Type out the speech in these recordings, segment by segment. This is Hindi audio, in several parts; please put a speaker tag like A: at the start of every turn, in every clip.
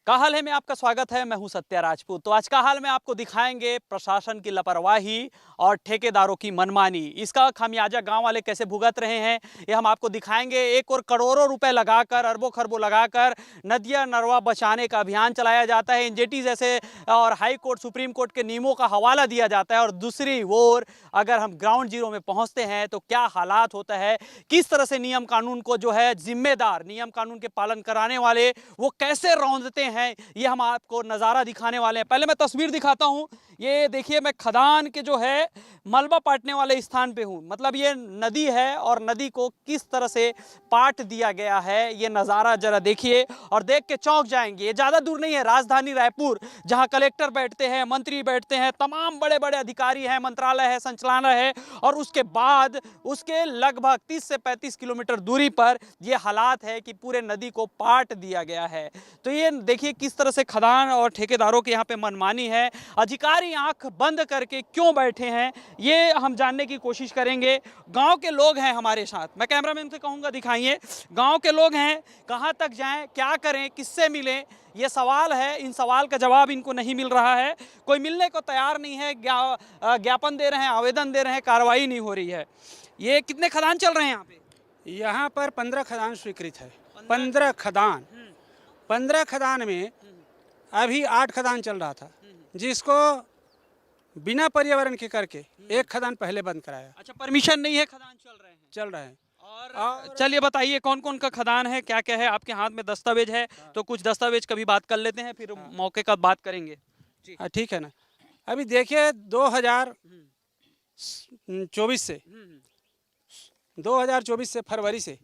A: का हाल है में आपका स्वागत है। मैं हूं सत्या राजपूत। तो आज का हाल में आपको दिखाएंगे प्रशासन की लापरवाही और ठेकेदारों की मनमानी। इसका खामियाजा गांव वाले कैसे भुगत रहे हैं ये हम आपको दिखाएंगे। एक और करोड़ों रुपए लगाकर, अरबों खरबों लगाकर नदियां नरवा बचाने का अभियान चलाया जाता है। एनजीटी जैसे और हाई कोर्ट, सुप्रीम कोर्ट के नियमों का हवाला दिया जाता है। और दूसरी ओर अगर हम ग्राउंड जीरो में पहुंचते हैं तो क्या हालात होता है, किस तरह से नियम कानून को जो है जिम्मेदार, नियम कानून के पालन कराने वाले वो कैसे रौंदते हैं, ये हम आपको नज़ारा दिखाने वाले हैं। पहले मैं तस्वीर दिखाता हूं। ये देखिए, मैं खदान के जो है मलबा पाटने वाले स्थान पे हूं। मतलब ये नदी है और नदी को किस तरह से पाट दिया गया है ये नज़ारा जरा देखिए और देख के चौंक जाएंगे। ये ज़्यादा दूर नहीं है, राजधानी रायपुर, जहां कलेक्टर बैठते हैं, मंत्री बैठते हैं, तमाम बड़े बड़े अधिकारी हैं, मंत्रालय है, संचालनालय है। और उसके बाद उसके लगभग 30 से 35 किलोमीटर दूरी पर ये हालात है कि पूरे नदी को पाट दिया गया है। तो ये देखिए किस तरह से खदान और ठेकेदारों के यहाँ पे मनमानी है। अधिकारी आंख बंद करके क्यों बैठे हैं ये हम जानने की कोशिश करेंगे। गांव के लोग हैं हमारे साथ, मैं कैमरामैन से कहूँगा दिखाइए। गांव के लोग हैं, कहाँ तक जाएं, क्या करें, किससे मिलें, ये सवाल है। इन सवाल का जवाब इनको नहीं मिल रहा है, कोई मिलने को तैयार नहीं है। ज्ञापन दे रहे हैं, आवेदन दे रहे हैं, कार्रवाई नहीं हो रही है। ये कितने खदान चल रहे हैं यहाँ पे?
B: यहाँ पर 15 खदान स्वीकृत है। 15 खदान, 15 खदान में अभी 8 खदान चल रहा था, जिसको बिना पर्यावरण के करके एक खदान पहले बंद कराया।
A: अच्छा, परमिशन नहीं है, खदान
B: चल रहे हैं।
A: और चलिए बताइए कौन कौन का खदान है, क्या क्या है आपके हाथ में? दस्तावेज है तो कुछ दस्तावेज का भी बात कर लेते हैं, फिर मौके का बात करेंगे।
B: ठीक है ना। अभी देखिए 2024 से 2024 से फरवरी से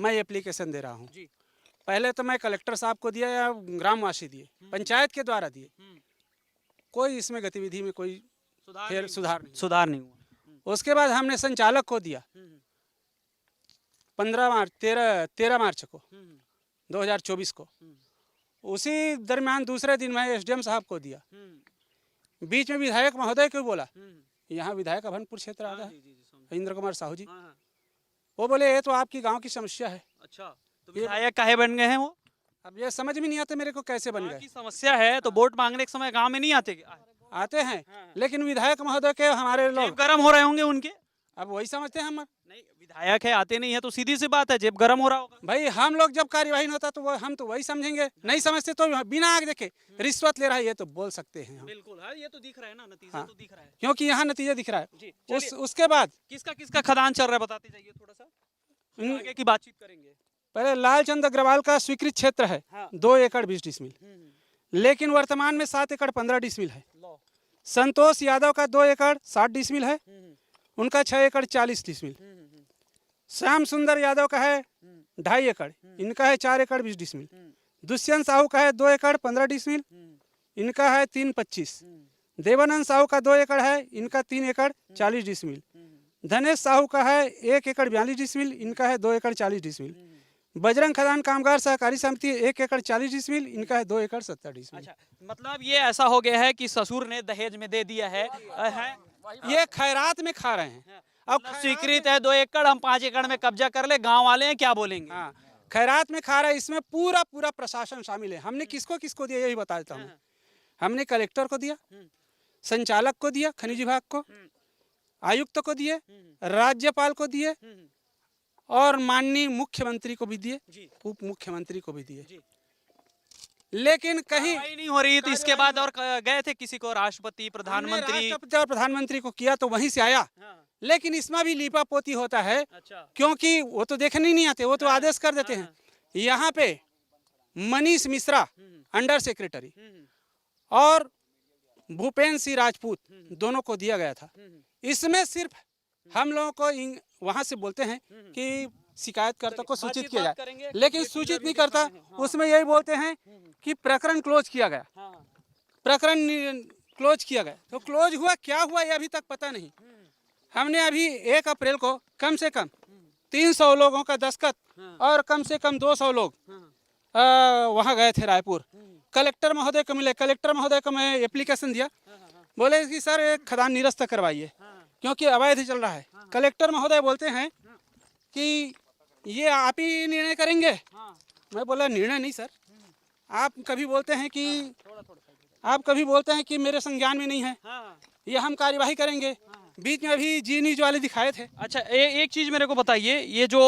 B: मैं एप्लीकेशन दे रहा हूँ। पहले तो मैं कलेक्टर साहब को दिया या ग्रामवासी दिए, पंचायत के द्वारा दिए, कोई इसमें गतिविधि में कोई सुधार नहीं हुआ। उसके बाद हमने संचालक को दिया 13 मार्च को 2024 को। उसी दरमियान दूसरे दिन मैं एसडीएम साहब को दिया। बीच में विधायक महोदय को बोला, यहाँ विधायक अभनपुर क्षेत्र आ रहा है, इंद्र कुमार साहू जी। वो बोले ये तो आपकी गांव की समस्या है।
A: अच्छा, तो विधायक काहे बन गए हैं वो?
B: अब ये समझ में नहीं आता मेरे को कैसे बन गए।
A: की समस्या है तो वोट मांगने के समय गांव में नहीं आते?
B: आते हैं, लेकिन विधायक महोदय के हमारे लोग
A: गर्म हो रहे होंगे उनके।
B: अब वही समझते हैं हम।
A: नहीं, विधायक है, आते नहीं है तो सीधी सी बात है, जेब गर्म हो रहा होगा।
B: भाई हम लोग जब कार्यवाही नहीं होता तो हम तो वही समझेंगे। नहीं समझते तो बिना आग देखे रिश्वत ले रहा है ये तो बोल सकते हैं हम।
A: बिल्कुल, हाँ, ये तो दिख रहा है ना, नतीजा तो दिख रहा है,
B: क्योंकि यहाँ नतीजा दिख रहा है। उसके बाद
A: किसका किसका खदान चल रहा है बताते जाइए थोड़ा सा, आगे की बातचीत करेंगे।
B: पहले लालचंद अग्रवाल का स्वीकृत क्षेत्र है 2 एकड़ 20 डिसमिल, लेकिन वर्तमान में 7 एकड़ 15 डिसमिल है। संतोष यादव का 2 एकड़ 60 डिसमिल है, उनका 6 एकड़ 40 डिसमिल। श्याम सुंदर यादव का है 2.5 एकड़, इनका है 4 एकड़ 20 डिसमिल। दुष्यंत साहू का है 2 एकड़ 15 डिसमिल, इनका है 3.25। देवानंद साहू का 2 एकड़ है, इनका 3 एकड़ 40 डिसमिल। धनेश साहू का है 1 एकड़ 42 डिसमिल, इनका है 2 एकड़ 40 डिसमिल। बजरंग खदान कामगार सहकारी समिति 1 एकड़ 40 डिसमिल, इनका है 2 एकड़ 70 डिसमिल।
A: अच्छा, मतलब ये ऐसा हो गया है कि ससुर ने दहेज में दे दिया है,
B: ये खैरात में खा रहे हैं।
A: अब स्वीकृत है 2 एकड़, हम 5 एकड़ में कब्जा कर ले, गांव वाले हैं क्या बोलेंगे?
B: हाँ, खैरात में खा रहा है। इसमें पूरा पूरा प्रशासन शामिल है। हमने किसको किसको दिया यही बता देता हूँ। हमने कलेक्टर को दिया, संचालक को दिया, खनिज विभाग को, आयुक्त को दिए, राज्यपाल को दिए और माननीय मुख्यमंत्री को भी दिए, उप मुख्यमंत्री को भी दिए, लेकिन कहीं
A: नहीं हो रही। तो इसके बाद और गए थे किसी को, राष्ट्रपति, प्रधानमंत्री
B: और प्रधानमंत्री को किया तो वहीं से आया। लेकिन इसमें भी लीपा पोती होता है।
A: अच्छा।
B: क्योंकि वो तो देखने ही नहीं आते, वो तो आदेश कर देते हैं। यहाँ पे मनीष मिश्रा अंडर सेक्रेटरी और भूपेंद्र सिंह राजपूत दोनों को दिया गया था। इसमें सिर्फ हम लोगों को वहां से बोलते हैं कि शिकायतकर्ता को सूचित किया जाए, लेकिन सूचित नहीं करता। उसमें यही बोलते हैं कि प्रकरण क्लोज किया गया, प्रकरण क्लोज किया गया। तो क्लोज हुआ क्या हुआ ये अभी तक पता नहीं। हमने अभी 1 अप्रैल को कम से कम 300 लोगों का दस्तखत और कम से कम 200 लोग वहाँ गए थे रायपुर। कलेक्टर महोदय को मिले, कलेक्टर महोदय को मैं एप्लीकेशन दिया, बोले कि सर एक खदान निरस्त करवाइए क्योंकि अवैध चल रहा है। कलेक्टर महोदय बोलते हैं कि ये आप ही निर्णय करेंगे। मैं बोला निर्णय नहीं सर, आप कभी बोलते हैं कि आप कभी बोलते हैं कि मेरे संज्ञान में नहीं है,
A: हाँ।
B: ये हम कार्यवाही करेंगे। बीच में अभी जी न्यूज वाले दिखाए थे।
A: अच्छा, एक चीज मेरे को बताइए, ये जो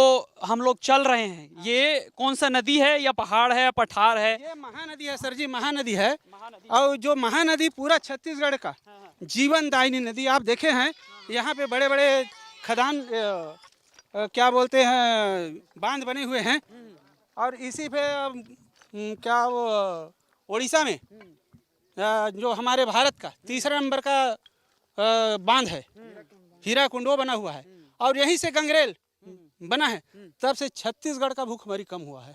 A: हम लोग चल रहे हैं, ये कौन सा नदी है या पहाड़ है या पठार है?
B: ये महानदी है सर जी, महानदी है।
A: महानदी।
B: और जो महानदी पूरा छत्तीसगढ़ का जीवन दायिनी नदी, आप देखे हैं यहाँ पे बड़े बड़े खदान क्या बोलते हैं बांध बने हुए हैं। और इसी पे क्या वो उड़ीसा में जो हमारे भारत का तीसरा नंबर का बांध है, हीरा कुंडो बना हुआ है, और यहीं से गंगरेल बना है। तब से छत्तीसगढ़ का भूखमरी कम हुआ है।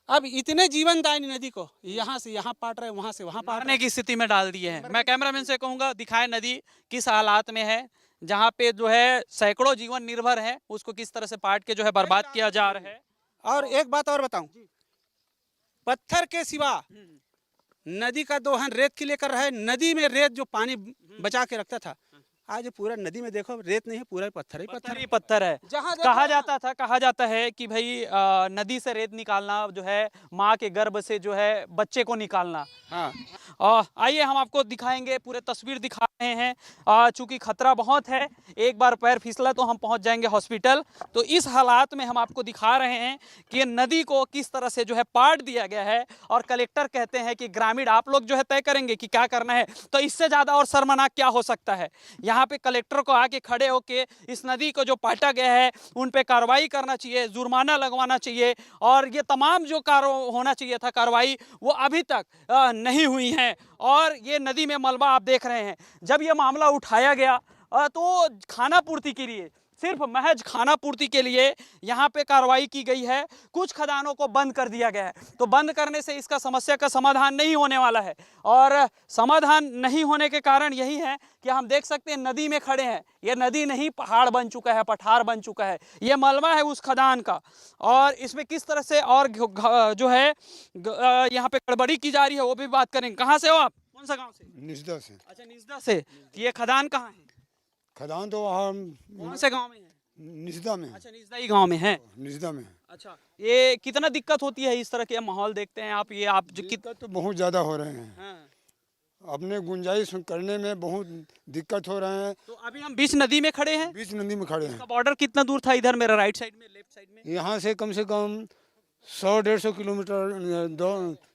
B: अब इतने जीवनदायिनी नदी को यहाँ से यहाँ पाट रहे, वहाँ से वहाँ पाट
A: मारने की स्थिति में डाल दिए हैं। मैं कैमरामैन से कहूंगा दिखाएं नदी किस हालात में है, जहाँ पे जो है सैकड़ों जीवन निर्भर है, उसको किस तरह से पाट के जो है बर्बाद किया जा रहा है।
B: और एक बात और बताऊं, पत्थर के सिवा नदी का दोहन रेत के लिए कर रहा है। नदी में रेत जो पानी बचा के रखता था, आज पूरा नदी में देखो रेत नहीं है, पूरा पत्थर ही पत्थर
A: ही पत्थर है।
B: जहाँ
A: कहा जाता है कि भाई नदी से रेत निकालना जो है माँ के गर्भ से जो है बच्चे को निकालना।
B: हाँ,
A: आइए हम आपको दिखाएंगे, पूरे तस्वीर दिखा रहे हैं। चूंकि खतरा बहुत है, एक बार पैर फिसला तो हम पहुंच जाएंगे हॉस्पिटल। तो इस हालात में हम आपको दिखा रहे हैं कि नदी को किस तरह से जो है पाट दिया गया है। और कलेक्टर कहते हैं कि ग्रामीण आप लोग जो है तय करेंगे कि क्या करना है। तो इससे ज़्यादा और शर्मनाक क्या हो सकता है। यहाँ पे कलेक्टर को आके खड़े होके इस नदी को जो पाटा गया है उन पे कार्रवाई करना चाहिए, जुर्माना लगवाना चाहिए। और ये तमाम जो होना चाहिए था कार्रवाई, वो अभी तक नहीं हुई है। और ये नदी में मलबा आप देख रहे हैं। जब ये मामला उठाया गया तो खाना पूर्ति के लिए, सिर्फ महज खाना पूर्ति के लिए यहाँ पे कार्रवाई की गई है। कुछ खदानों को बंद कर दिया गया है। तो बंद करने से इसका समस्या का समाधान नहीं होने वाला है। और समाधान नहीं होने के कारण यही है कि हम देख सकते हैं नदी में खड़े हैं। ये नदी नहीं पहाड़ बन चुका है, पठार बन चुका है। ये मलबा है उस खदान का। और इसमें किस तरह से और जो है यहाँ पे गड़बड़ी की जा रही है वो भी बात करेंगे। कहाँ से हो आप? कौन सा गाँव से?
C: निजदा से।
A: अच्छा, निजदा से। ये खदान कहाँ है?
C: खदान तो वहाँ
A: कौन से गाँव में है?
C: निजदा में।
A: अच्छा, निजदा ही गाँव में है।
C: निजदा में।
A: अच्छा, ये कितना दिक्कत होती है इस तरह के माहौल देखते हैं आप? ये आप जो
C: दिक्कत तो बहुत ज़्यादा हो रहे हैं।
A: हाँ।
C: अपने गुंजाइश करने में बहुत दिक्कत हो रहे हैं।
A: तो अभी हम बीच नदी में खड़े हैं।
C: बीच नदी में खड़े हैं।
A: बॉर्डर कितना दूर था इधर मेरा राइट साइड में, लेफ्ट साइड में?
C: यहाँ से कम 100-150 किलोमीटर,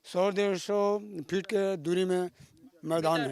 C: 100-150 फीट के दूरी में मैदान है।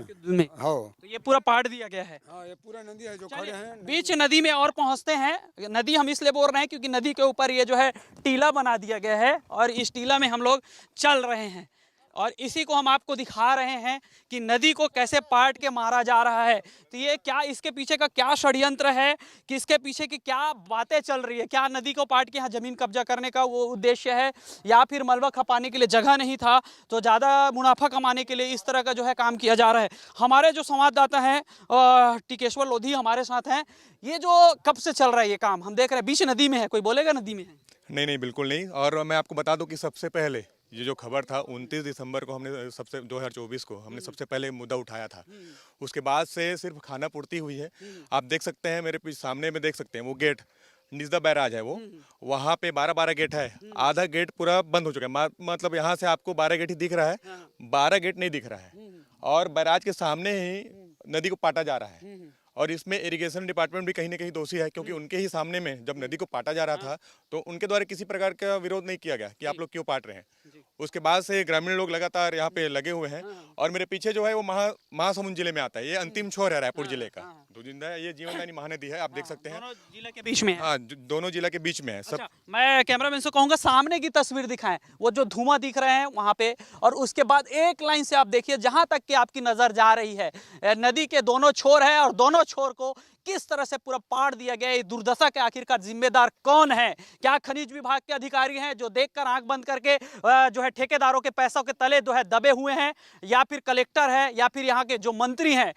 C: हाँ,
A: तो ये पूरा पाट दिया गया है।
C: हाँ, ये पूरा नदी है जो खड़े हैं।
A: बीच नदी में और पहुंचते हैं। नदी हम इसलिए बोल रहे हैं क्योंकि नदी के ऊपर ये जो है टीला बना दिया गया है और इस टीला में हम लोग चल रहे हैं। और इसी को हम आपको दिखा रहे हैं कि नदी को कैसे पाट के मारा जा रहा है। तो ये क्या, इसके पीछे का क्या षड्यंत्र है, कि इसके पीछे की क्या बातें चल रही है? क्या नदी को पाट के यहाँ ज़मीन कब्जा करने का वो उद्देश्य है, या फिर मलबा खपाने के लिए जगह नहीं था तो ज़्यादा मुनाफा कमाने के लिए इस तरह का जो है काम किया जा रहा है? हमारे जो संवाददाता हैं टिकेश्वर लोधी हमारे साथ हैं। ये जो कब से चल रहा है ये काम, हम देख रहे हैं बीच नदी में है। कोई बोलेगा नदी में है?
D: नहीं नहीं, बिल्कुल नहीं। और मैं आपको बता दूं कि सबसे पहले ये जो खबर था 29 दिसंबर को हमने 2024 को हमने सबसे पहले मुद्दा उठाया था। उसके बाद से सिर्फ खाना पूर्ति हुई है। आप देख सकते हैं मेरे पीछे सामने में देख सकते हैं वो गेट निजदा बैराज है, वो वहाँ पे 12 गेट है। आधा गेट पूरा बंद हो चुका है। मतलब यहाँ से आपको 12 गेट ही दिख रहा है, 12 गेट नहीं दिख रहा है। और बैराज के सामने ही नदी को पाटा जा रहा है। और इसमें इरिगेशन डिपार्टमेंट भी कहीं ना कहीं दोषी है, क्योंकि उनके ही सामने में जब नदी को पाटा जा रहा था तो उनके द्वारा किसी प्रकार का विरोध नहीं किया गया कि आप लोग क्यों पाट रहे हैं। उसके बाद से ग्रामीण लोग लगातार यहाँ पे लगे हुए हैं। और मेरे पीछे जो है वो महासमुंद जिले में आता है। ये अंतिम छोर है रायपुर जिले का। ये जीवनदायिनी महानदी है, आप देख सकते हैं।
A: दोनों जिले के बीच में है।
D: हाँ, दोनों जिला के बीच में है। सब
A: मैं कैमरामैन से कहूंगा सामने की तस्वीर दिखाएं, वो जो धुआं दिख रहे हैं वहां पे। और उसके बाद एक लाइन से आप देखिए जहां तक कि आपकी नजर जा रही है, नदी के दोनों छोर है और दोनों छोर को किस तरह से पूरा पाट दिया गया। इस दुर्दशा के आखिरकार जिम्मेदार कौन है? क्या खनिज विभाग के अधिकारी हैं जो देखकर आंख बंद करके जो है ठेकेदारों के पैसों के तले जो है दबे हुए हैं, या फिर कलेक्टर है, या फिर यहाँ के जो मंत्री हैं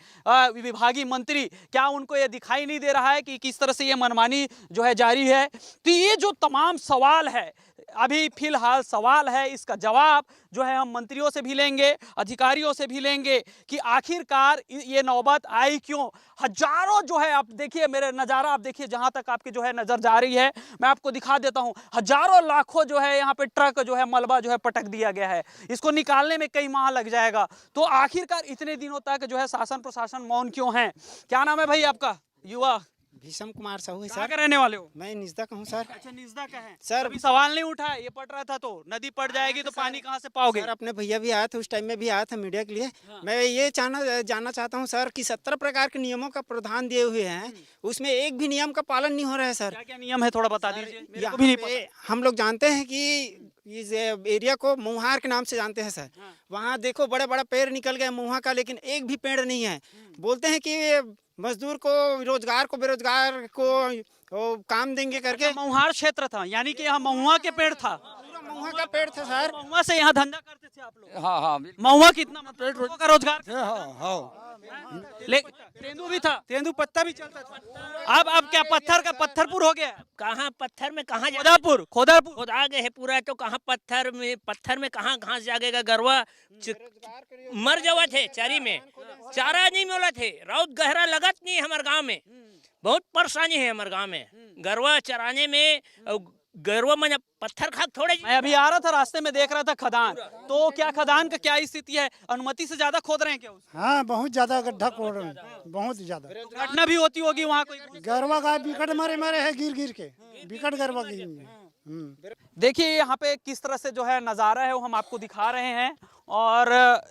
A: विभागीय मंत्री, क्या उनको ये दिखाई नहीं दे रहा है कि किस तरह से ये मनमानी जो है जारी है? तो ये जो तमाम सवाल है अभी फिलहाल सवाल है, इसका जवाब जो है हम मंत्रियों से भी लेंगे, अधिकारियों से भी लेंगे कि आखिरकार ये नौबत आई क्यों। हजारों जो है, आप देखिए मेरे नज़ारा, आप देखिए जहां तक आपकी जो है नजर जा रही है, मैं आपको दिखा देता हूं, हजारों लाखों जो है यहाँ पे ट्रक जो है मलबा जो है पटक दिया गया है। इसको निकालने में कई माह लग जाएगा। तो आखिरकार इतने दिनों तक जो है शासन प्रशासन मौन क्यों है? क्या नाम है भाई आपका? युवा
E: भीषम कुमार साहू है
A: कहाँ
E: सर।
A: के रहने वाले हो?
E: मैं निजदा का हूँ सर।
A: अच्छा, निजदा का है
E: सर।
A: अभी सवाल नहीं उठा है, ये पट रहा था तो नदी पट जाएगी तो पानी कहाँ से पाओगे?
E: सर अपने भैया भी आए थे, उस टाइम में भी आया था मीडिया के लिए। मैं ये जानना चाहता हूँ सर कि 17 प्रकार के नियमों का प्रावधान दिए हुए हैं, उसमें एक भी नियम का पालन नहीं हो रहा है सर।
A: क्या क्या नियम है थोड़ा बता दीजिए, मेरे को भी नहीं
E: यहाँ
A: पता।
E: पे हम लोग जानते हैं कि इस एरिया को मुहार के नाम से जानते हैं सर। वहाँ देखो बड़ा बड़ा पेड़ निकल गया मुहा का, लेकिन एक भी पेड़ नहीं है। बोलते हैं कि मजदूर को, रोजगार को, बेरोजगार को वो काम देंगे करके।
A: महुआर क्षेत्र था, यानी कि यहाँ महुआ के पेड़ था।
E: पूरा महुआ का पेड़ था सर।
A: महुआ से यहाँ धंधा करते थे आप लोग?
C: हाँ हाँ
A: महुआ कितना मतलब लोगों का रोजगार था?
C: हाँ हाँ
A: तेंदू भी था।
B: तेंदू पत्ता भी चलता था।
A: अब क्या पत्थर का पत्थरपुर हो गया?
F: कहाँ पत्थर में कहाँ
A: खोदापुर खोदापुर
F: खुदा गए है पूरा, तो कहाँ पत्थर में कहाँ घास जागेगा। गरवा मर जावा थे चारी में, चारा नहीं मिला थे। राउत गहरा लगत नहीं है हमारे गांव में, बहुत परेशानी है हमारे गांव में गरवा चराने में। गरवा में पत्थर खा थोड़े।
A: मैं अभी आ रहा था, रास्ते में देख रहा था खदान, तो क्या खदान का क्या स्थिति है? अनुमति से ज्यादा खोद रहे हैं क्या?
G: हाँ बहुत ज्यादा गड्ढा खोद रहे हैं, बहुत ज्यादा।
A: घटना भी होती होगी वहाँ कोई?
G: गरवा गाय बिकट मारे मारे है, गिर गिर के बिकट गरवा गिर।
A: देखिए यहाँ पे किस तरह से जो है नज़ारा है वो हम आपको दिखा रहे हैं। और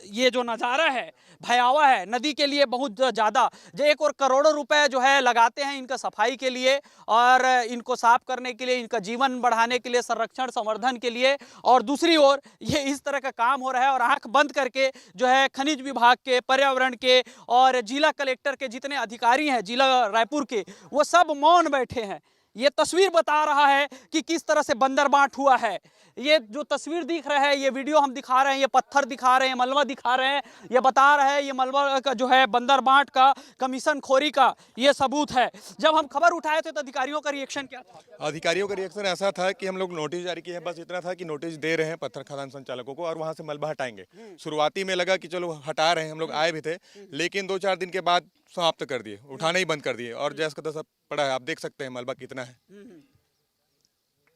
A: ये जो नज़ारा है भयावह है, नदी के लिए बहुत ज़्यादा। जो 1 और करोड़ों रुपए जो है लगाते हैं इनका सफाई के लिए और इनको साफ करने के लिए, इनका जीवन बढ़ाने के लिए, संरक्षण संवर्धन के लिए, और दूसरी ओर ये इस तरह का काम हो रहा है। और आंख बंद करके जो है खनिज विभाग के, पर्यावरण के और जिला कलेक्टर के जितने अधिकारी हैं जिला रायपुर के, वो सब मौन बैठे हैं। ये तस्वीर बता रहा है कि किस तरह से बंदरबांट हुआ है। ये जो तस्वीर दिख रहा है, ये वीडियो हम दिखा रहे हैं, ये पत्थर दिखा रहे हैं, मलबा दिखा रहे हैं, ये बता रहा है ये मलबा का जो है बंदरबांट का, कमीशन खोरी का ये सबूत है। जब हम खबर उठाए थे तो अधिकारियों का रिएक्शन क्या था?
D: अधिकारियों का रिएक्शन ऐसा था कि हम लोग नोटिस जारी किए हैं, बस इतना था कि नोटिस दे रहे हैं पत्थर खदान संचालकों को और वहाँ से मलबा हटाएंगे। शुरुआती में लगा कि चलो हटा रहे हैं, हम लोग आए भी थे, लेकिन 2-4 दिन के बाद समाप्त कर दिए, उठाना ही बंद कर दिए। और जैसा का तैसा पड़ा है, आप देख सकते हैं मलबा कितना है।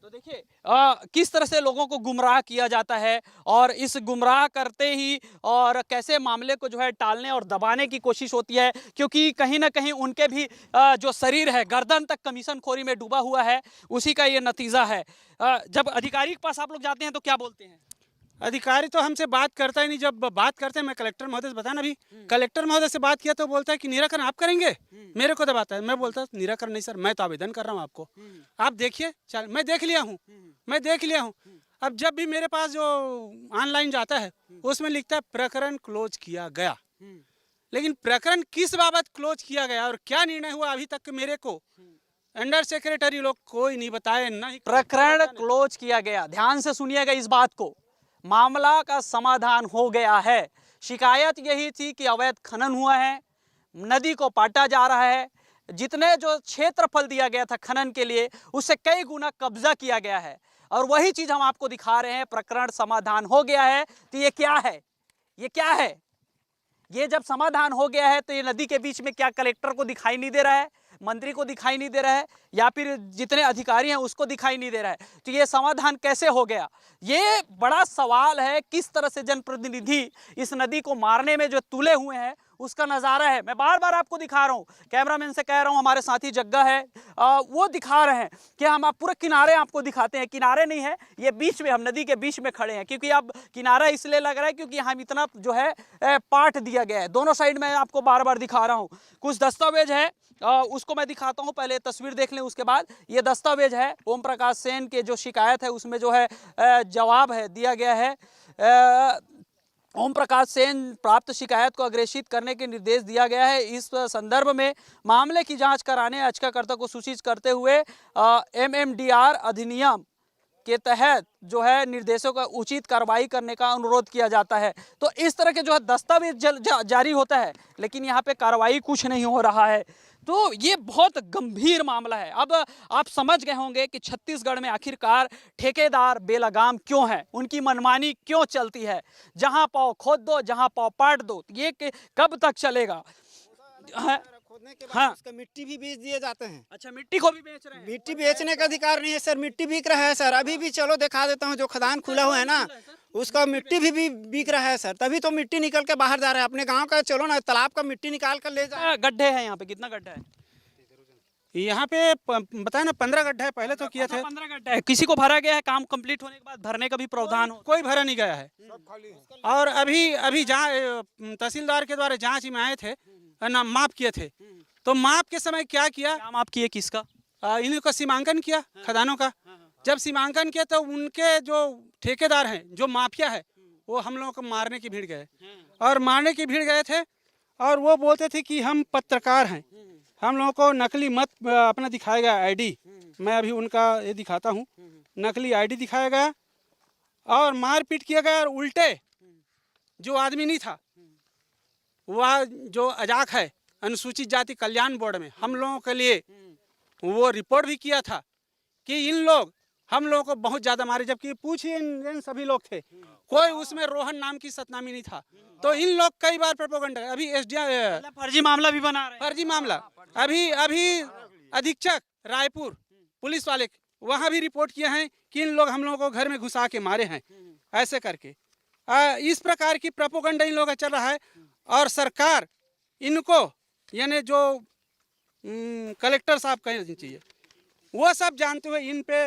A: तो देखिए किस तरह से लोगों को गुमराह किया जाता है और इस गुमराह करते ही और कैसे मामले को जो है टालने और दबाने की कोशिश होती है, क्योंकि कहीं ना कहीं उनके भी जो शरीर है गर्दन तक कमीशन खोरी में डूबा हुआ है, उसी का ये नतीजा है। जब अधिकारी के पास आप लोग जाते हैं तो क्या बोलते हैं?
B: अधिकारी तो हमसे बात करता ही नहीं। जब बात करते हैं, मैं कलेक्टर महोदय से बताना भी, कलेक्टर महोदय से बात किया तो बोलता है कि निराकरण आप करेंगे। मेरे को दबाता है, मैं बोलता निराकरण नहीं सर, मैं तो आवेदन कर रहा हूँ आपको, आप देखिए। चल मैं देख लिया हूँ। अब जब भी मेरे पास जो ऑनलाइन जाता है उसमें लिखता है प्रकरण क्लोज किया गया, लेकिन प्रकरण किस बाबत क्लोज किया गया और क्या निर्णय हुआ अभी तक मेरे को अंडर सेक्रेटरी लोग कोई नहीं बताए। नहीं
A: प्रकरण क्लोज किया गया, ध्यान से सुनिएगा इस बात को। मामला का समाधान हो गया है। शिकायत यही थी कि अवैध खनन हुआ है, नदी को पाटा जा रहा है, जितने जो क्षेत्रफल दिया गया था खनन के लिए उससे कई गुना कब्जा किया गया है, और वही चीज हम आपको दिखा रहे हैं। प्रकरण समाधान हो गया है। तो ये क्या है? ये क्या है? ये जब समाधान हो गया है तो ये नदी के बीच में क्या कलेक्टर को दिखाई नहीं दे रहा है, मंत्री को दिखाई नहीं दे रहा है, या फिर जितने अधिकारी हैं उसको दिखाई नहीं दे रहा है? तो ये समाधान कैसे हो गया? ये बड़ा सवाल है। किस तरह से जनप्रतिनिधि इस नदी को मारने में जो तुले हुए हैं उसका नज़ारा है। मैं बार बार आपको दिखा रहा हूँ, कैमरामैन से कह रहा हूँ, हमारे साथी जग्गा है वो दिखा रहे हैं कि हम आप पूरे किनारे आपको दिखाते हैं। किनारे नहीं है, ये बीच में, हम नदी के बीच में खड़े हैं, क्योंकि अब किनारा इसलिए लग रहा है क्योंकि हम इतना जो है पाट दिया गया है। दोनों साइड में आपको बार बार दिखा रहा हूँ। कुछ दस्तावेज है उसको मैं दिखाता हूँ, पहले तस्वीर देख लें उसके बाद। ये दस्तावेज है ओम प्रकाश सेन के जो शिकायत है उसमें जो है जवाब है दिया गया है। ओम प्रकाश सेन प्राप्त शिकायत को अग्रेसित करने के निर्देश दिया गया है। इस संदर्भ में मामले की जांच कराने याचिकाकर्ता को सूचित करते हुए MMDR अधिनियम के तहत जो है निर्देशों का उचित कार्रवाई करने का अनुरोध किया जाता है। तो इस तरह के जो है दस्तावेज जारी होता है, लेकिन यहाँ पे कार्रवाई कुछ नहीं हो रहा है। तो ये बहुत गंभीर मामला है। अब आप समझ गए होंगे कि छत्तीसगढ़ में आखिरकार ठेकेदार बेलगाम क्यों हैं, उनकी मनमानी क्यों चलती है। जहां पाओ खोद दो, जहां पाओ पाट दो, ये कब तक चलेगा।
E: खोदने के बाद उसका मिट्टी भी बेच दिए जाते हैं।
A: अच्छा, मिट्टी को भी बेच रहे हैं।
E: मिट्टी बेचने का अधिकार नहीं है सर, मिट्टी बिक रहा है सर। अभी भी चलो दिखा देता हूँ, जो खदान खुला हुआ है ना, उसका मिट्टी भी बिक रहा है सर। तभी तो मिट्टी निकल के बाहर जा रहा है। अपने गांव का चलो ना, तालाब का मिट्टी निकाल कर ले जाए।
A: गड्ढे हैं यहाँ पे, कितना गड्ढा है
B: यहाँ पे बताए ना 15 गड्ढा है, पहले तो किए थे।
A: 15 गड्ढा है। किसी को भरा गया है? काम कंप्लीट होने के बाद भरने का भी प्रावधान हो?
B: कोई भरा नहीं गया है। और अभी तहसीलदार के द्वारा जांच में आए थे ना, माप किए थे। तो माप के समय क्या किया,
A: क्या माप किए, किसका?
B: इनका सीमांकन किया खदानों का। जब सीमांकन किया तो उनके जो ठेकेदार हैं, जो माफिया है, वो हम लोगों को मारने की भीड़ गए। और मारने की भीड़ गए थे और वो बोलते थे कि हम पत्रकार हैं, हम लोगों को नकली मत अपना दिखाएगा आईडी। मैं अभी उनका ये दिखाता हूँ, नकली आईडी दिखाया गया और मारपीट किया गया। और उल्टे जो आदमी नहीं था, वह जो अजाक है अनुसूचित जाति कल्याण बोर्ड में, हम लोगों के लिए वो रिपोर्ट भी किया था कि इन लोग हम लोगों को बहुत ज्यादा मारे। जबकि पूछिए इन सभी लोग थे, कोई उसमें रोहन नाम की सतनामी नहीं था। तो इन लोग कई बार प्रोपेगेंडा, अभी
A: मतलब फर्जी मामला भी बना रहे हैं।
B: फर्जी मामला अभी अधीक्षक रायपुर पुलिस वाले वहाँ भी रिपोर्ट किए हैं कि इन लोग हम लोगों को घर में घुसा के मारे हैं, ऐसे करके। इस प्रकार की प्रोपेगेंडा इन लोगों का चल रहा है। और सरकार इनको, यानी जो कलेक्टर साहब कहना चाहिए, वो सब जानते हुए इन पे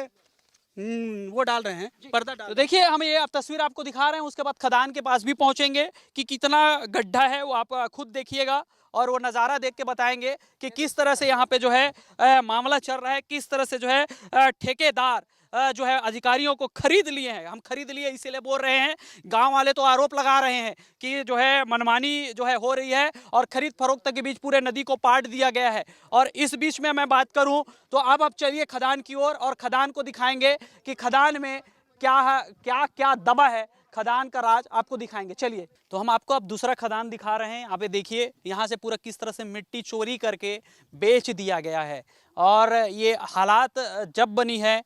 B: वो डाल रहे हैं, पर्दा डाल।
A: तो देखिए, हम ये आप तस्वीर आपको दिखा रहे हैं, उसके बाद खदान के पास भी पहुंचेंगे कि कितना गड्ढा है, वो आप खुद देखिएगा और वो नज़ारा देख के बताएंगे कि किस तरह से यहाँ पे जो है मामला चल रहा है, किस तरह से जो है ठेकेदार जो है अधिकारियों को खरीद लिए हैं। हम खरीद लिए इसीलिए बोल रहे हैं, गांव वाले तो आरोप लगा रहे हैं कि जो है मनमानी जो है हो रही है और खरीद फरोख्त के बीच पूरे नदी को पाट दिया गया है। और इस बीच में मैं बात करूं तो अब चलिए खदान की ओर और खदान को दिखाएंगे कि खदान में क्या है, क्या क्या दबा है। खदान का राज आपको दिखाएंगे, चलिए। तो हम आपको अब दूसरा खदान दिखा रहे हैं। आप देखिए यहाँ से पूरा किस तरह से मिट्टी चोरी करके बेच दिया गया है। और ये हालात जब बनी है,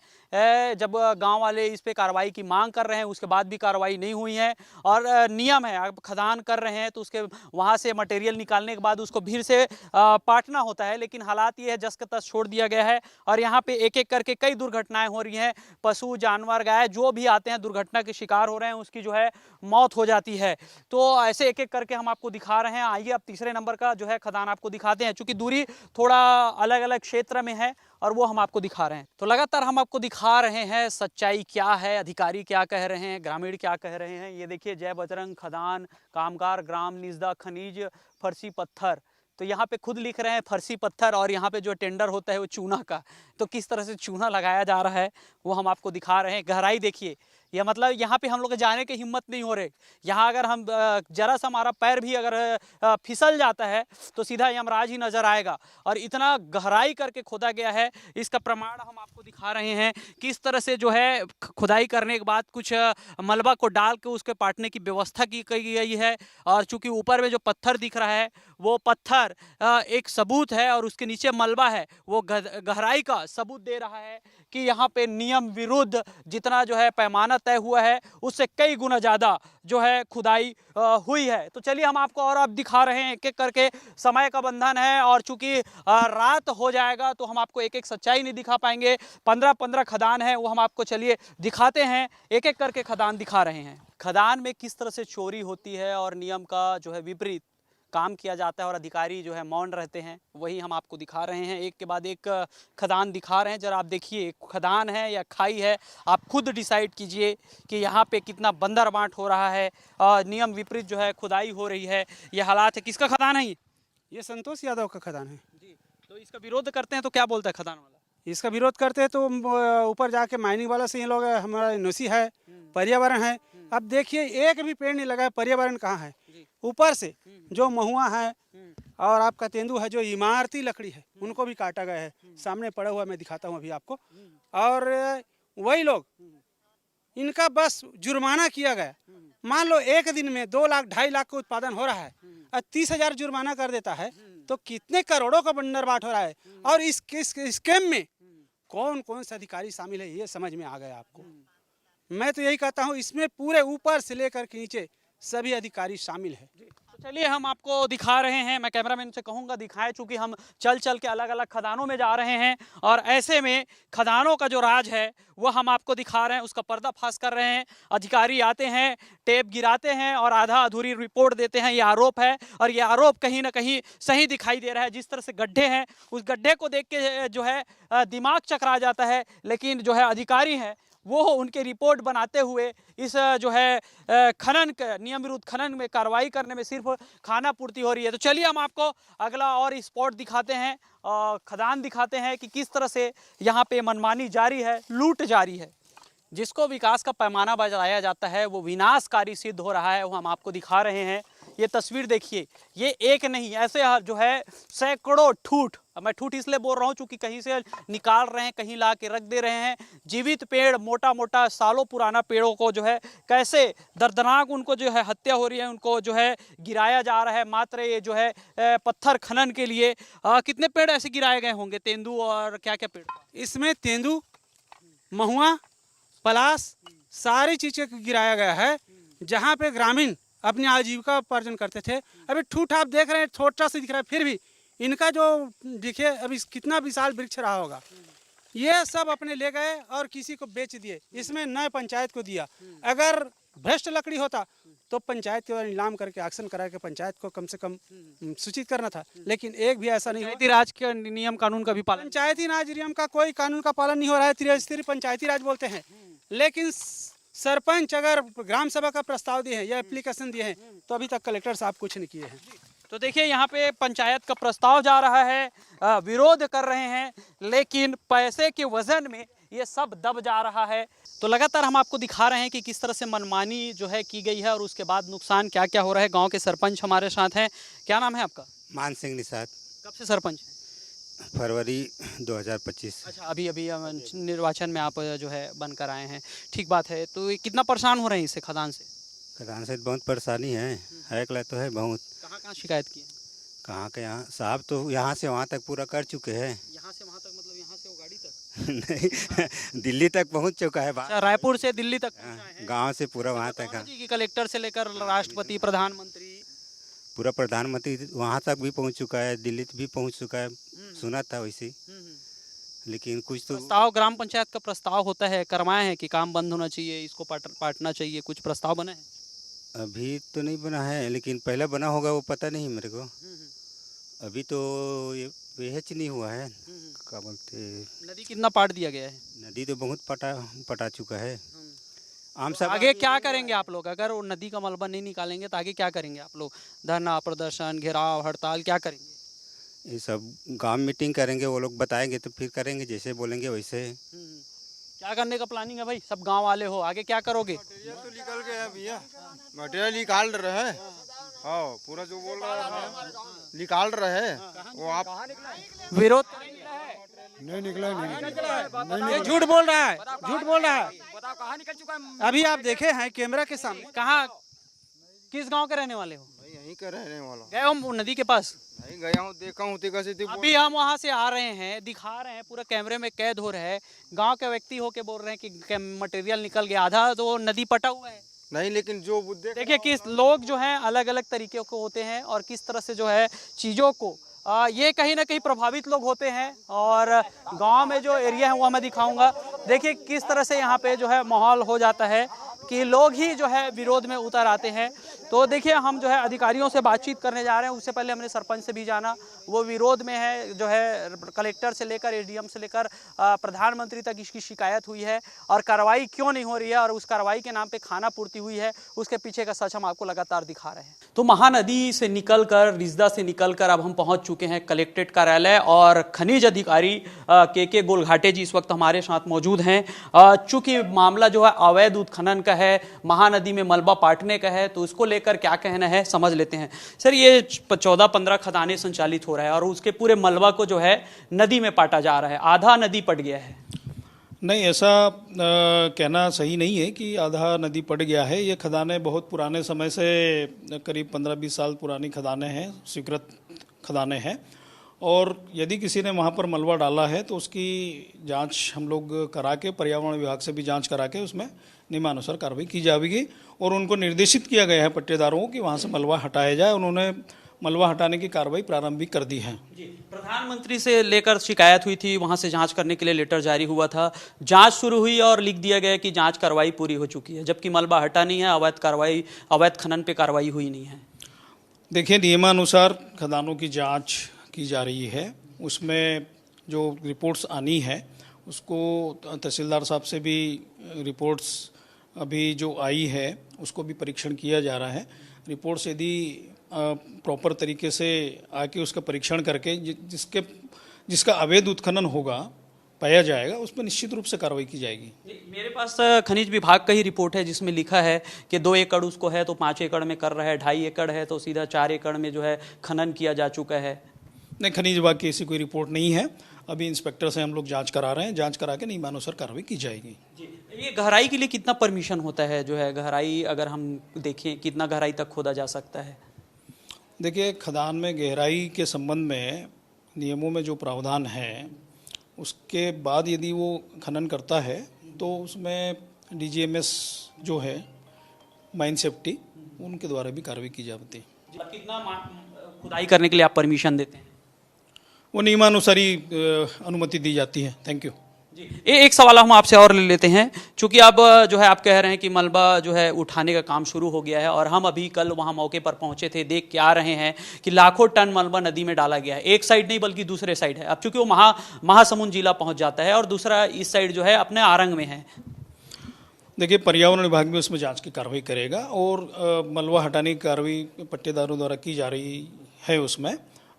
A: जब गांव वाले इस पे कार्रवाई की मांग कर रहे हैं, उसके बाद भी कार्रवाई नहीं हुई है। और नियम है, अब खदान कर रहे हैं तो उसके वहाँ से मटेरियल निकालने के बाद उसको फिर से पाटना होता है। लेकिन हालात ये है, जस के तस छोड़ दिया गया है। और यहाँ पे एक एक करके कई दुर्घटनाएं हो रही हैं। पशु जानवर गाय जो भी आते हैं दुर्घटना के शिकार हो रहे हैं, उसकी जो है मौत हो जाती है। तो ऐसे एक एक करके हम आपको दिखा रहे हैं। आइए अब तीसरे नंबर का जो है खदान आपको दिखाते हैं, चूँकि दूरी थोड़ा अलग अलग क्षेत्र में है और वो हम आपको दिखा रहे हैं। तो लगातार हम आपको दिखा रहे हैं सच्चाई क्या है, अधिकारी क्या कह रहे हैं, ग्रामीण क्या कह रहे हैं। ये देखिए, जय बजरंग खदान कामगार ग्राम निजदा खनिज फर्सी पत्थर। तो यहाँ पे खुद लिख रहे हैं फर्सी पत्थर, और यहाँ पे जो टेंडर होता है वो चूना का। तो किस तरह से चूना लगाया जा रहा है वो हम आपको दिखा रहे हैं। गहराई देखिए, यह मतलब यहाँ पे हम लोग जाने की हिम्मत नहीं हो रही। यहाँ अगर हम जरा सा हमारा पैर भी अगर फिसल जाता है तो सीधा यमराज ही नज़र आएगा। और इतना गहराई करके खोदा गया है, इसका प्रमाण हम आपको दिखा रहे हैं। किस तरह से जो है खुदाई करने के बाद कुछ मलबा को डाल के उसके पाटने की व्यवस्था की गई है। और चूँकि ऊपर में जो पत्थर दिख रहा है वो पत्थर एक सबूत है, और उसके नीचे मलबा है, वो गहराई का सबूत दे रहा है कि यहाँ पे नियम विरुद्ध जितना जो है पैमाना तय हुआ है उससे कई गुना ज़्यादा जो है खुदाई हुई है। तो चलिए हम आपको और अब दिखा रहे हैं एक एक करके। समय का बंधन है और चूंकि रात हो जाएगा तो हम आपको एक एक सच्चाई नहीं दिखा पाएंगे। 15 खदान है वो हम आपको चलिए दिखाते हैं, एक एक करके खदान दिखा रहे हैं। खदान में किस तरह से चोरी होती है और नियम का जो है विपरीत काम किया जाता है और अधिकारी जो है मौन रहते हैं, वही हम आपको दिखा रहे हैं। एक के बाद एक खदान दिखा रहे हैं। जरा आप देखिए, खदान है या खाई है, आप खुद डिसाइड कीजिए कि यहाँ पे कितना बंदर बांट हो रहा है और नियम विपरीत जो है खुदाई हो रही है। ये हालात है। किसका खदान है
B: ये संतोष यादव का खदान है
A: जी। तो इसका विरोध करते हैं तो क्या बोलता है खदान वाला?
B: इसका विरोध करते हैं तो ऊपर जाके माइनिंग वाला से ये लोग हमारा एनओसी है, पर्यावरण है। अब देखिए, एक भी पेड़ नहीं लगा है, पर्यावरण कहाँ है? ऊपर से जो महुआ है और आपका तेंदू है, जो इमारती लकड़ी है, उनको भी काटा गया है। सामने पड़ा हुआ मैं दिखाता हूँ अभी आपको। और वही लोग, इनका बस जुर्माना किया गया। मान लो एक दिन में 2 लाख 2.5 लाख का उत्पादन हो रहा है और 30,000 जुर्माना कर देता है, तो कितने करोड़ों का बंदरबाट हो रहा है। और इस स्कैम में कौन कौन से अधिकारी शामिल है ये समझ में आ गया आपको। मैं तो यही कहता हूँ इसमें पूरे ऊपर से लेकर के नीचे सभी अधिकारी शामिल है।
A: तो चलिए हम आपको दिखा रहे हैं, मैं कैमरामैन से कहूँगा दिखाएं, चूँकि हम चल चल के अलग अलग खदानों में जा रहे हैं और ऐसे में खदानों का जो राज है वो हम आपको दिखा रहे हैं, उसका पर्दाफाश कर रहे हैं। अधिकारी आते हैं, टेप गिराते हैं और आधा अधूरी रिपोर्ट देते हैं, ये आरोप है। और ये आरोप कहीं ना कहीं सही दिखाई दे रहा है। जिस तरह से गड्ढे हैं, उस गड्ढे को देख के जो है दिमाग चकरा जाता है, लेकिन जो है अधिकारी हैं वो उनके रिपोर्ट बनाते हुए इस जो है खनन नियम विरुद्ध खनन में कार्रवाई करने में सिर्फ खाना पूर्ति हो रही है। तो चलिए हम आपको अगला और स्पॉट दिखाते हैं, खदान दिखाते हैं कि किस तरह से यहाँ पे मनमानी जारी है, लूट जारी है। जिसको विकास का पैमाना बताया जाता है वो विनाशकारी सिद्ध हो रहा है, वो हम आपको दिखा रहे हैं। ये तस्वीर देखिए, ये एक नहीं ऐसे जो है सैकड़ों ठूठ, मैं ठूठ इसलिए बोल रहा हूँ चूँकि कहीं से निकाल रहे हैं, कहीं ला के रख दे रहे हैं। जीवित पेड़, मोटा मोटा सालों पुराना पेड़ों को जो है कैसे दर्दनाक उनको जो है हत्या हो रही है, उनको जो है गिराया जा रहा है मात्र ये जो है पत्थर खनन के लिए। कितने पेड़ ऐसे गिराए गए होंगे, तेंदू और क्या क्या पेड़?
B: इसमें तेंदू, महुआ, पलास, सारी चीज़ें को गिराया गया है जहाँ पे ग्रामीण अपनी आजीविका उपार्जन करते थे। अभी ठूठ आप देख रहे हैं छोटा सा दिख रहा है, फिर भी इनका जो दिखे अभी कितना विशाल वृक्ष रहा होगा। ये सब अपने ले गए और किसी को बेच दिए। इसमें न पंचायत को दिया। अगर भ्रष्ट लकड़ी होता तो पंचायत के नीलाम करके एक्शन करा के पंचायत को कम से कम सूचित करना था, लेकिन एक भी ऐसा नहीं।
A: पंचायती राज के नियम कानून का भी पालन,
B: पंचायती राज नियम का कोई कानून का पालन नहीं हो रहा है। त्रिस्तरीय पंचायती राज बोलते हैं, लेकिन सरपंच अगर ग्राम सभा का प्रस्ताव दिए हैं या एप्लीकेशन दिए हैं तो अभी तक कलेक्टर साहब कुछ नहीं किए हैं।
A: तो देखिए यहाँ पे पंचायत का प्रस्ताव जा रहा है, विरोध कर रहे हैं, लेकिन पैसे के वजन में ये सब दब जा रहा है। तो लगातार हम आपको दिखा रहे हैं कि किस तरह से मनमानी जो है की गई है और उसके बाद नुकसान क्या क्या हो रहा है। गांव के सरपंच हमारे साथ हैं। क्या नाम है आपका?
H: मान सिंह निषाद।
A: कब से सरपंच हैं?
H: फरवरी 2025।
A: अच्छा, अभी निर्वाचन में आप जो है बनकर आए हैं, ठीक बात है। तो ये कितना परेशान हो रहे हैं इससे, खदान से?
H: खदान से बहुत परेशानी है कला तो है बहुत।
A: कहाँ कहाँ शिकायत की है?
H: कहाँ के यहाँ साहब तो यहाँ से वहाँ तक पूरा कर चुके हैं।
A: यहाँ से वहाँ तक मतलब यहाँ से वो गाड़ी तक?
H: नहीं, दिल्ली तक पहुँच चुका है बात।
A: अच्छा, रायपुर से दिल्ली तक पहुंचा है?
H: गांव से पूरा वहाँ तक है।
A: कि कलेक्टर से लेकर राष्ट्रपति, प्रधानमंत्री,
H: पूरा प्रधानमंत्री वहाँ तक भी पहुँच चुका है, दिल्ली भी पहुँच चुका है, सुना था वैसे। लेकिन कुछ तो
A: प्रस्ताव, ग्राम पंचायत का प्रस्ताव होता है, करवाए हैं कि काम बंद होना चाहिए, इसको पाटना चाहिए, कुछ प्रस्ताव बने हैं?
H: अभी तो नहीं बना है, लेकिन पहले बना होगा वो पता नहीं मेरे को। अभी तो ये पेहच नहीं हुआ है। क्या बोलते,
A: नदी कितना पाट दिया गया है?
H: नदी तो बहुत पटा चुका है। आम सब
A: आगे क्या करेंगे आप लोग? अगर वो नदी का मलबा नहीं निकालेंगे तो आगे क्या करेंगे आप लोग? धरना, प्रदर्शन, घेराव, हड़ताल क्या करेंगे?
H: ये सब गांव मीटिंग करेंगे, वो लोग बताएंगे तो फिर करेंगे, जैसे बोलेंगे वैसे।
A: क्या करने का प्लानिंग है भाई? सब गांव वाले हो, आगे क्या करोगे?
C: तो निकल गया भैया, मटेरियल निकाल रहे हैं। हाँ, पूरा जो बोल रहा है निकाल रहे हैं वो आप
A: विरोध
C: नहीं निकला, नहीं
B: ये झूठ बोल रहा है, झूठ बोल रहा है। अभी आप देखे हैं कैमरा के सामने।
A: कहाँ, किस गांव के रहने वाले हो?
C: यहीं का रहने वाला।
A: गए हो नदी के पास?
C: नहीं गया हूँ, देखा हूँ
A: अभी हम वहाँ से आ रहे हैं, दिखा रहे हैं, पूरा कैमरे में कैद हो रहा है। गांव के व्यक्ति होके बोल रहे हैं कि मटेरियल निकल गया, आधा तो नदी पटा हुआ है।
C: नहीं, लेकिन जो
A: देखिए किस लोग जो हैं अलग अलग तरीके के होते हैं और किस तरह से जो है चीज़ों को ये कहीं ना कहीं प्रभावित लोग होते हैं। और गांव में जो एरिया है वो मैं दिखाऊंगा। देखिए किस तरह से यहाँ पे जो है माहौल हो जाता है कि लोग ही जो है विरोध में उतर आते हैं। तो देखिए हम जो है अधिकारियों से बातचीत करने जा रहे हैं। उससे पहले हमने सरपंच से भी जाना, वो विरोध में है, जो है कलेक्टर से लेकर एसडीएम से लेकर प्रधानमंत्री तक इसकी शिकायत हुई है और कार्रवाई क्यों नहीं हो रही है और उस कार्रवाई के नाम पे खाना पूर्ति हुई है, उसके पीछे का सच हम आपको लगातार दिखा रहे हैं। तो महानदी से निकलकर, रिजदा से निकलकर अब हम पहुंच चुके हैं कलेक्ट्रेट कार्यालय और खनिज अधिकारी के गोलघाटे जी इस वक्त हमारे साथ मौजूद हैं। चूंकि मामला जो है अवैध उत्खनन का है, महानदी में मलबा पाटने का है, तो उसको लेकर क्या कहना है समझ लेते हैं। सर, ये 14-15 खदानें संचालित हो रहा है और उसके पूरे मलबा को जो है नदी में पाटा जा रहा है, आधा नदी पट गया है।
I: नहीं, ऐसा कहना सही नहीं है कि आधा नदी पट गया है। ये खदानें बहुत पुराने समय से, करीब 15-20 साल पुरानी खदानें हैं, स्वीकृत खदानें हैं, और यदि किसी ने वहाँ पर मलबा डाला है तो उसकी जांच हम लोग करा के, पर्यावरण विभाग से भी जांच करा के उसमें नियमानुसार कार्रवाई की जाएगी। और उनको निर्देशित किया गया है पट्टेदारों को कि वहाँ से मलबा हटाया जाए। उन्होंने मलबा हटाने की कार्रवाई प्रारंभ भी कर दी है।
A: जी, प्रधानमंत्री से लेकर शिकायत हुई थी, वहां से जांच करने के लिए लेटर जारी हुआ था, जांच शुरू हुई और लिख दिया गया कि जांच कार्रवाई पूरी हो चुकी है, जबकि मलबा हटा नहीं है, अवैध खनन पे कार्रवाई हुई नहीं है।
I: देखिए, नियमानुसार खदानों की जांच की जा रही है। उसमें जो रिपोर्ट्स आनी है उसको तहसीलदार साहब से भी रिपोर्ट्स अभी जो आई है उसको भी परीक्षण किया जा रहा है। रिपोर्ट्स यदि प्रॉपर तरीके से आके उसका परीक्षण करके जिसका अवैध उत्खनन होगा पाया जाएगा, उस पर निश्चित रूप से कार्रवाई की जाएगी।
A: मेरे पास खनिज विभाग का ही रिपोर्ट है जिसमें लिखा है कि 2 एकड़ उसको है तो 5 एकड़ में कर रहा है, 2.5 एकड़ है तो सीधा 4 एकड़ में जो है खनन किया जा चुका है।
I: नहीं, खनिज विभाग की ऐसी कोई रिपोर्ट नहीं है। अभी इंस्पेक्टर से हम लोग जांच करा रहे हैं, जांच करा के नियमानुसार कार्रवाई की जाएगी।
A: ये गहराई के लिए कितना परमिशन होता है, जो है गहराई अगर हम देखें कितना गहराई तक खोदा जा सकता है?
I: देखिए, खदान में गहराई के संबंध में नियमों में जो प्रावधान है उसके बाद यदि वो खनन करता है तो उसमें DGMS जो है माइन सेफ्टी, उनके द्वारा भी कार्रवाई की जाती है।
A: कितना खुदाई करने के लिए आप परमिशन देते हैं?
I: वो नियमानुसार ही अनुमति दी जाती है। थैंक यू
A: जी। एक सवाल हम आपसे और ले लेते हैं, चूंकि अब जो है आप कह रहे हैं कि मलबा जो है उठाने का काम शुरू हो गया है, और हम अभी कल वहां मौके पर पहुंचे थे, देख के आ रहे हैं कि लाखों टन मलबा नदी में डाला गया है। एक साइड नहीं बल्कि दूसरे साइड है। अब चूंकि वो महासमुंद जिला पहुंच जाता है और दूसरा इस साइड जो है अपने आरंग में है।
I: देखिए, पर्यावरण विभाग भी उसमें जांच की कार्रवाई करेगा और मलबा हटाने की कार्रवाई पट्टेदारों द्वारा की जा रही है उसमें,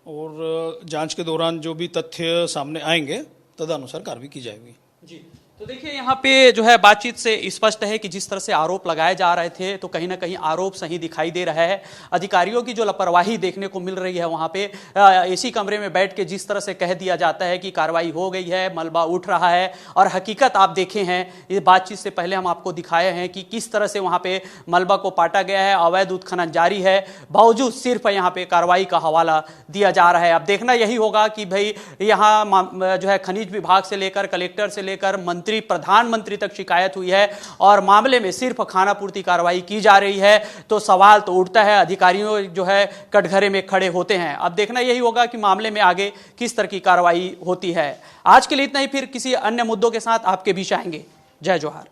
I: और जांच के दौरान जो भी तथ्य सामने आएंगे तदनुसार कार्रवाई की जाएगी।
A: जी, तो देखिए यहाँ पे जो है बातचीत से स्पष्ट है कि जिस तरह से आरोप लगाए जा रहे थे तो कहीं ना कहीं आरोप सही दिखाई दे रहा है। अधिकारियों की जो लापरवाही देखने को मिल रही है, वहाँ पे एसी कमरे में बैठ के जिस तरह से कह दिया जाता है कि कार्रवाई हो गई है, मलबा उठ रहा है, और हकीकत आप देखे हैं, ये बातचीत से पहले हम आपको दिखाए हैं कि किस तरह से वहाँ पे मलबा को पाटा गया है, अवैध उत्खनन जारी है, बावजूद सिर्फ यहाँ पे कार्रवाई का हवाला दिया जा रहा है। अब देखना यही होगा कि भाई यहाँ जो है खनिज विभाग से लेकर कलेक्टर से लेकर प्रधानमंत्री तक शिकायत हुई है और मामले में सिर्फ खानापूर्ति कार्रवाई की जा रही है, तो सवाल तो उठता है, अधिकारियों जो है कटघरे में खड़े होते हैं। अब देखना यही होगा कि मामले में आगे किस तरह की कार्रवाई होती है। आज के लिए इतना ही, फिर किसी अन्य मुद्दों के साथ आपके बीच आएंगे। जय जोहार।